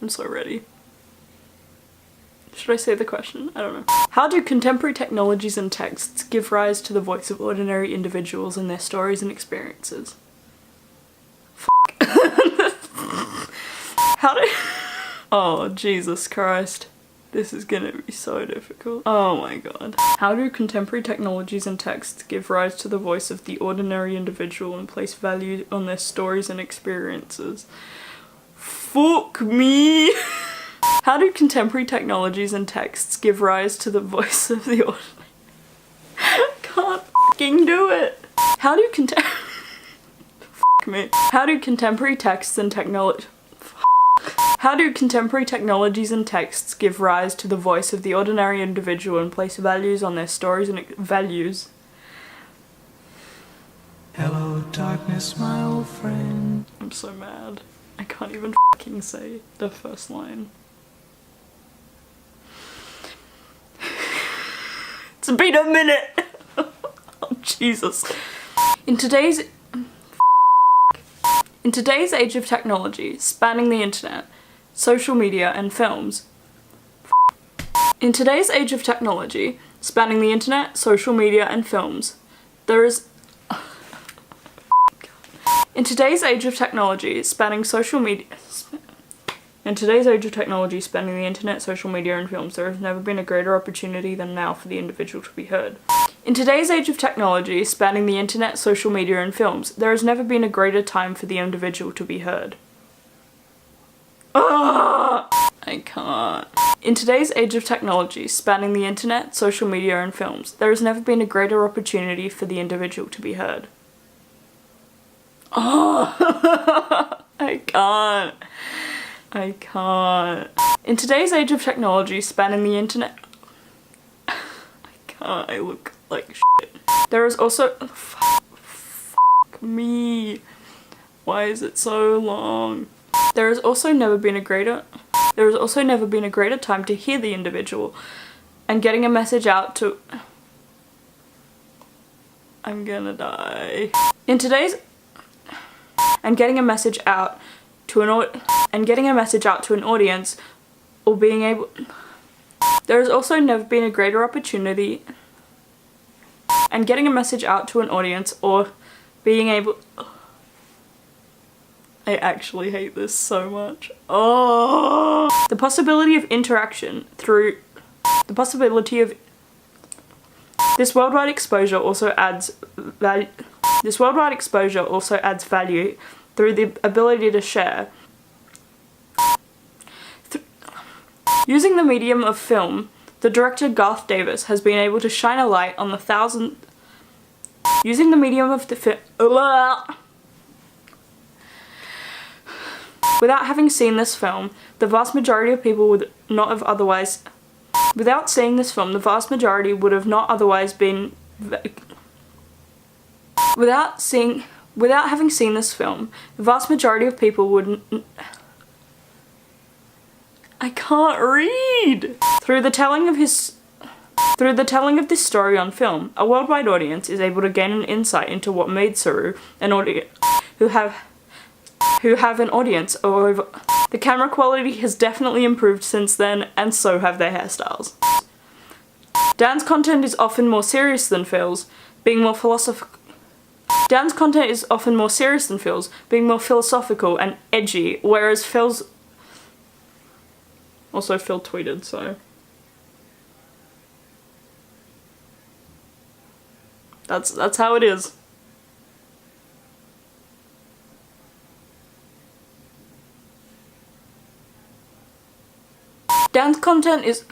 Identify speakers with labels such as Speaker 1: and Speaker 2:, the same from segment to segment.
Speaker 1: I'm so ready. Should I say the question? I don't know. How do contemporary technologies and texts give rise to the voice of ordinary individuals and their stories and experiences? How do... Oh, Jesus Christ. This is gonna be so difficult. Oh my god. How do contemporary technologies and texts give rise to the voice of the ordinary individual and place value on their stories and experiences? Fuck me! How do contemporary technologies and texts give rise to the voice of the ordinary? Can't fucking do it! How do Fuck me. How do contemporary texts and technology... How do contemporary technologies and texts give rise to the voice of the ordinary individual and place values on their stories and values?
Speaker 2: Hello, darkness, my old friend.
Speaker 1: I'm so mad. I can't even fucking say the first line. It's been a minute! Oh, Jesus. In today's age of technology, spanning the internet, social media and films. In today's age of technology, spanning the internet, social media and films, there is... In today's age of technology, spanning social media... In today's age of technology, spanning the internet, social media and films, there has never been a greater opportunity than now for the individual to be heard. In today's age of technology, spanning the internet, social media and films, there has never been a greater time for the individual to be heard. Ah! I can't. In today's age of technology, spanning the internet, social media and films, there has never been a greater opportunity for the individual to be heard. Oh! I can't. I can't. In today's age of technology, spanning the internet... I can't, I look like shit. There is also... Fuck me. Why is it so long? There has also never been a greater time to hear the individual and getting a message out to... I'm gonna die. In today's... And getting a message out to an audience or being able... There has also never been a greater opportunity and getting a message out to an audience or being able... I actually hate this so much. Oh! The possibility of interaction through... The possibility of... This worldwide exposure also adds value... This worldwide exposure also adds value through the ability to share. Using the medium of film, the director Garth Davis has been able to shine a light on the thousand... Using the medium of the film... Without having seen this film, the vast majority of people would not have otherwise... Without seeing this film, the vast majority would have not otherwise been... Without having seen this film, the vast majority of people would... I can't read! Through the telling of this story on film, a worldwide audience is able to gain an insight into what made Saru an audience who have an audience all over. The camera quality has definitely improved since then, and so have their hairstyles. Dan's content is often more serious than Phil's, being more philosophical. Dan's content is often more serious than Phil's, being more philosophical and edgy, whereas Phil's... Also, Phil tweeted, so... That's how it is. Dan's content is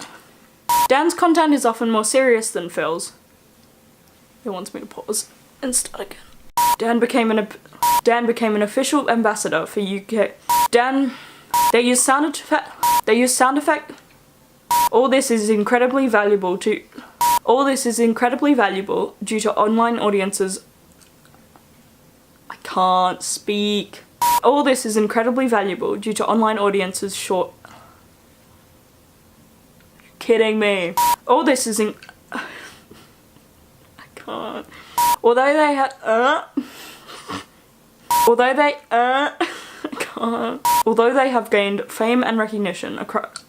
Speaker 1: often more serious than Phil's. He wants me to pause and start again. Dan became an official ambassador for UK. They use sound effect. All this is incredibly valuable due to online audiences. I can't speak. All this is incredibly valuable due to online audiences short. You're kidding me. All this is I can't. Although they had I can't. Although they have gained fame and recognition across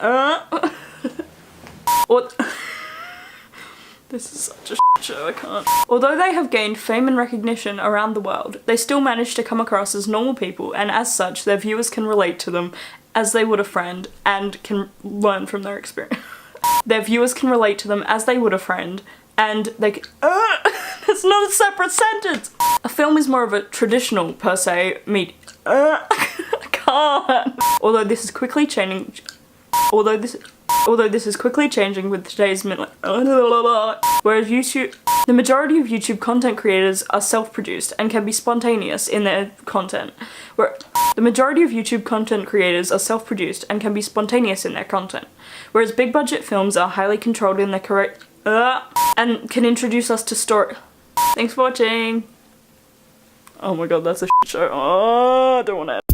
Speaker 1: this is such a shit show, I can't. Although they have gained fame and recognition around the world, they still manage to come across as normal people, and as such, their viewers can relate to them as they would a friend and can learn from their experience. Their viewers can relate to them as they would a friend, and they can- That's not a separate sentence! A film is more of a traditional, per se, I can't! Although this is quickly changing with today's whereas the majority of YouTube content creators are self-produced and can be spontaneous in their content. Whereas big budget films are highly controlled in their and can introduce us to story. Thanks for watching. Oh my god, that's a shit show. Oh, I don't want to.